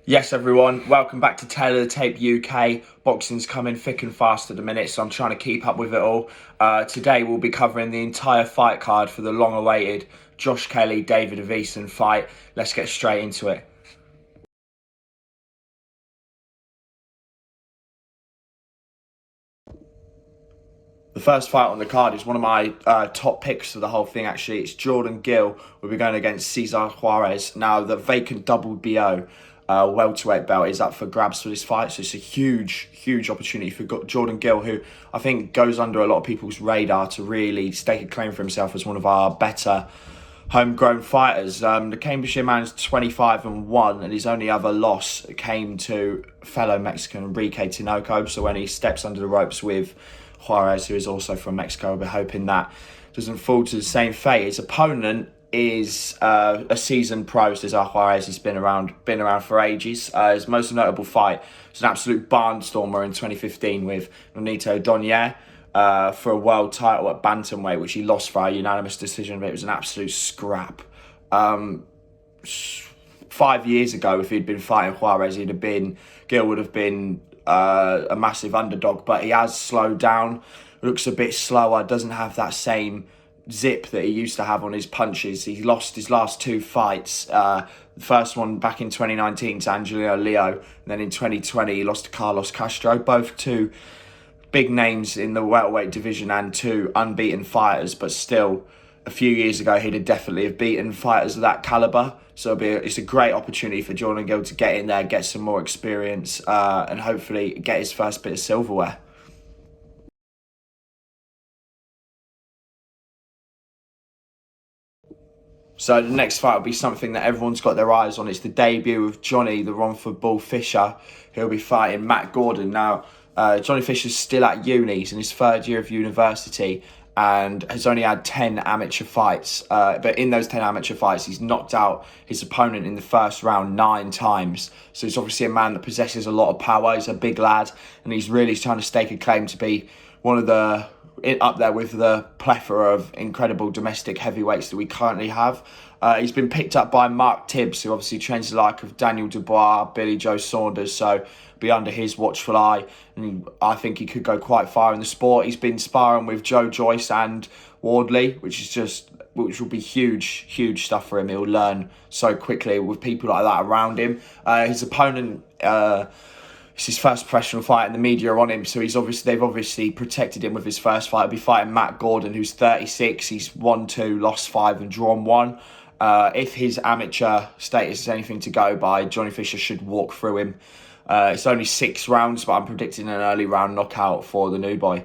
Yes, everyone, welcome back to Taylor the Tape UK. Boxing's coming thick and fast at the minute, so I'm trying to keep up with it all. Today we'll be covering the entire fight card for the long-awaited Kelly David Avanesyan fight. Let's get straight into it. The first fight on the card is one of my top picks for the whole thing, actually. It's Jordan Gill. We'll be going against Cesar Juarez. Now, the vacant WBO welterweight belt is up for grabs for this fight, so it's a huge opportunity for Jordan Gill, who I think goes under a lot of people's radar to really stake a claim for himself as one of our better homegrown fighters. The Cambridgeshire man's 25-1, and his only other loss came to fellow Mexican Enrique Tinoco. So when he steps under the ropes with Juarez, who is also from Mexico, we're hoping that doesn't fall to the same fate. His opponent is a seasoned pro. Cesar Juarez. He's been around for ages. His most notable fight was an absolute barnstormer in 2015 with Nonito Donaire for a world title at bantamweight, which he lost by a unanimous decision, but it was an absolute scrap. 5 years ago, if he'd been fighting Juarez, Gil would have been a massive underdog, but he has slowed down, looks a bit slower, doesn't have that same zip that he used to have on his punches. He lost his last two fights. The first one back in 2019 to Angelino Leo, and then in 2020 he lost to Carlos Castro, both two big names in the welterweight division and two unbeaten fighters, but still a few years ago he'd definitely have beaten fighters of that caliber. So it's a great opportunity for Jordan Gill to get in there, get some more experience, and hopefully get his first bit of silverware. So the next fight will be something that everyone's got their eyes on. It's the debut of Johnny, the Romford Bull Fisher. He'll be fighting Matt Gordon. Now, Johnny Fisher's still at uni. He's in his third year of university and has only had 10 amateur fights. But in those 10 amateur fights, he's knocked out his opponent in the first round 9 times. So he's obviously a man that possesses a lot of power. He's a big lad, and he's really trying to stake a claim to be one of the up there with the plethora of incredible domestic heavyweights that we currently have. He's been picked up by Mark Tibbs, who obviously trains the like of Daniel Dubois, Billy Joe Saunders, so be under his watchful eye, and I think he could go quite far in the sport. He's been sparring with Joe Joyce and Wardley, which will be huge stuff for him. He'll learn so quickly with people like that around him. His opponent, it's his first professional fight, and the media are on him, so they've obviously protected him with his first fight. He'll be fighting Matt Gordon, who's 36. He's won 2, lost 5, and drawn 1. If his amateur status is anything to go by, Johnny Fisher should walk through him. It's only 6 rounds, but I'm predicting an early round knockout for the new boy.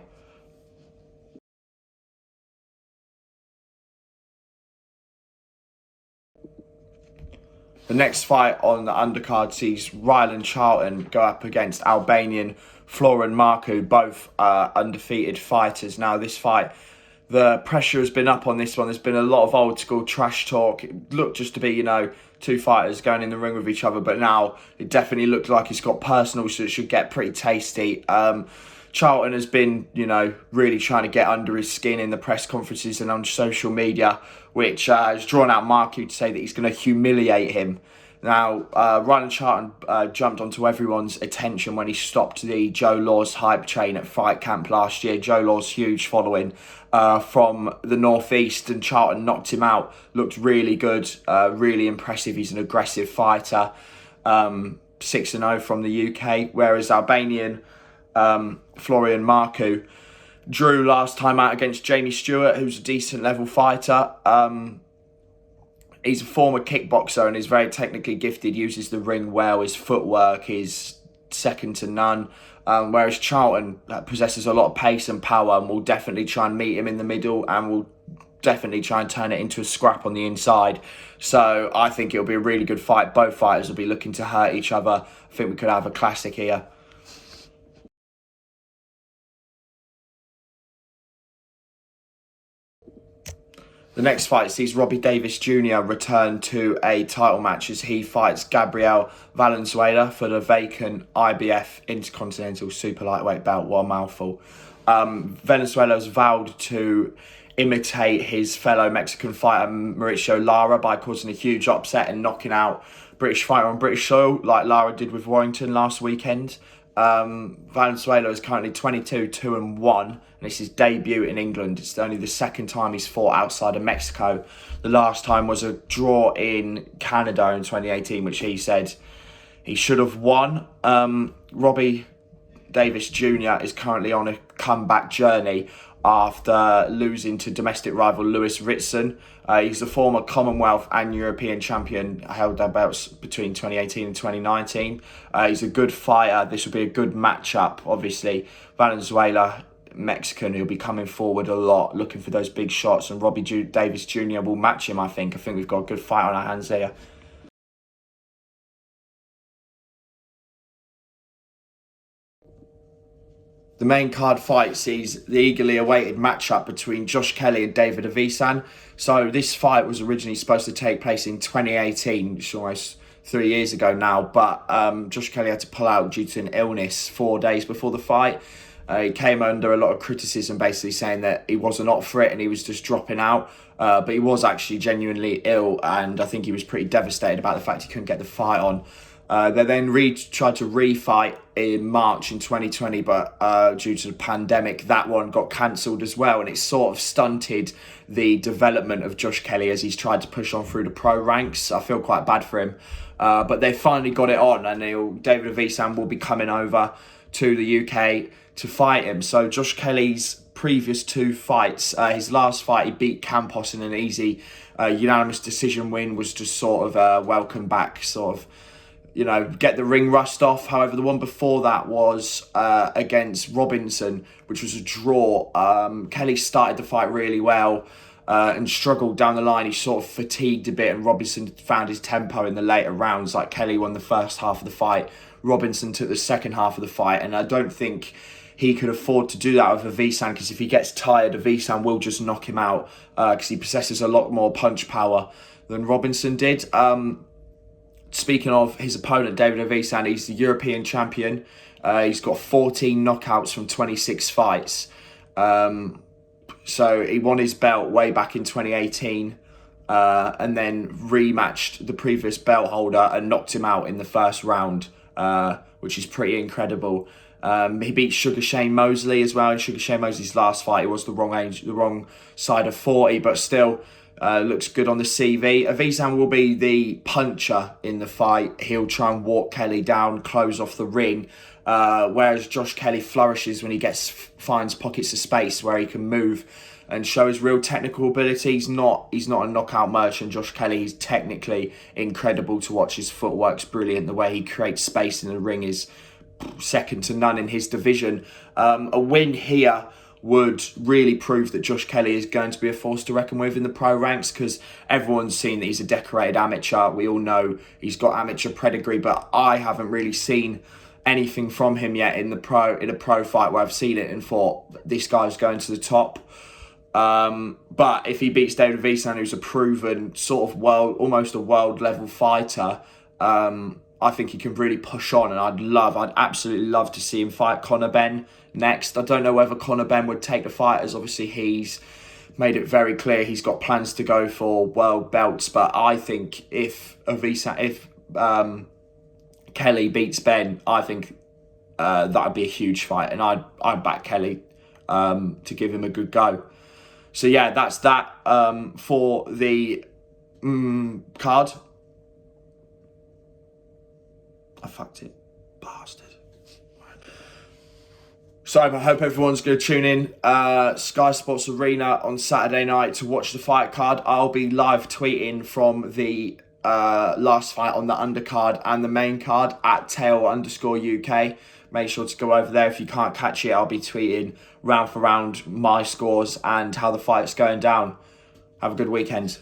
The next fight on the undercard sees Ryland Charlton go up against Albanian Florin Marku, both undefeated fighters. Now, this fight, the pressure has been up on this one. There's been a lot of old school trash talk. It looked just to be, two fighters going in the ring with each other, but now it definitely looked like it's got personal, so it should get pretty tasty. Charlton has been, really trying to get under his skin in the press conferences and on social media, which has drawn out Marku to say that he's going to humiliate him. Now, Ryan Charlton jumped onto everyone's attention when he stopped the Joe Laws hype train at Fight Camp last year. Joe Laws' huge following from the northeast, and Charlton knocked him out. Looked really good, really impressive. He's an aggressive fighter, 6-0 from the UK, whereas Albanian Florian Marku drew last time out against Jamie Stewart, who's a decent level fighter. He's a former kickboxer and is very technically gifted, uses the ring well. His footwork is second to none. Whereas Charlton possesses a lot of pace and power and will definitely try and meet him in the middle and will definitely try and turn it into a scrap on the inside. So I think it'll be a really good fight. Both fighters will be looking to hurt each other. I think we could have a classic here. The next fight sees Robbie Davis Jr. return to a title match as he fights Gabriel Valenzuela for the vacant IBF Intercontinental Super Lightweight belt. What a mouthful. Venezuela's vowed to imitate his fellow Mexican fighter Mauricio Lara by causing a huge upset and knocking out British fighter on British soil, like Lara did with Warrington last weekend. Valenzuela is currently 22, 2-1, and it's his debut in England. It's only the second time he's fought outside of Mexico. The last time was a draw in Canada in 2018, which he said he should have won. Robbie Davis Jr. is currently on a comeback journey after losing to domestic rival Lewis Ritson. He's a former Commonwealth and European champion, held their belts between 2018 and 2019. He's a good fighter. This will be a good matchup, obviously. Valenzuela, Mexican, he'll be coming forward a lot, looking for those big shots, and Robbie Davis Jr. will match him, I think. I think we've got a good fight on our hands here. The main card fight sees the eagerly awaited matchup between Josh Kelly and David Avanesyan. So this fight was originally supposed to take place in 2018, which is almost 3 years ago now, but Josh Kelly had to pull out due to an illness 4 days before the fight. He came under a lot of criticism, basically saying that he wasn't up for it and he was just dropping out. But he was actually genuinely ill, and I think he was pretty devastated about the fact he couldn't get the fight on. They then tried to refight in March in 2020, but due to the pandemic, that one got cancelled as well, and it sort of stunted the development of Josh Kelly as he's tried to push on through the pro ranks. I feel quite bad for him, but they finally got it on, and David Avanesyan will be coming over to the UK to fight him. So Josh Kelly's previous 2 fights, his last fight he beat Campos in an easy unanimous decision win, was just sort of a welcome back, sort of, you know, get the ring rust off. However, the one before that was against Robinson, which was a draw. Kelly started the fight really well and struggled down the line. He sort of fatigued a bit, and Robinson found his tempo in the later rounds. Like, Kelly won the first half of the fight, Robinson took the second half of the fight, and I don't think he could afford to do that with Avanesyan, because if he gets tired, Avanesyan will just knock him out, because he possesses a lot more punch power than Robinson did. Speaking of his opponent, David Avanesyan, he's the European champion. He's got 14 knockouts from 26 fights. So he won his belt way back in 2018 and then rematched the previous belt holder and knocked him out in the first round, which is pretty incredible. He beat Sugar Shane Mosley as well. In Sugar Shane Mosley's last fight, it was the wrong age, the wrong side of 40, but still looks good on the CV. Avanesyan will be the puncher in the fight. He'll try and walk Kelly down, close off the ring, whereas Josh Kelly flourishes when he finds pockets of space where he can move and show his real technical ability. He's not a knockout merchant, Josh Kelly. He's technically incredible to watch. His footwork's brilliant. The way he creates space in the ring is second to none in his division. A win here would really prove that Josh Kelly is going to be a force to reckon with in the pro ranks, because everyone's seen that he's a decorated amateur. We all know he's got amateur pedigree, but I haven't really seen anything from him yet in a pro fight where I've seen it and thought, this guy's going to the top. But if he beats David Avanesyan, who's a proven sort of almost a world level fighter, I think he can really push on, and I'd absolutely love to see him fight Conor Benn next. I don't know whether Conor Benn would take the fight, as obviously he's made it very clear he's got plans to go for world belts. But I think if Kelly beats Benn, I think that'd be a huge fight, and I'd back Kelly to give him a good go. So yeah, that's that for the card. I fucked it, bastard. So I hope everyone's going to tune in Sky Sports Arena on Saturday night to watch the fight card. I'll be live tweeting from the last fight on the undercard and the main card at @tail_UK. Make sure to go over there. If you can't catch it, I'll be tweeting round for round my scores and how the fight's going down. Have a good weekend.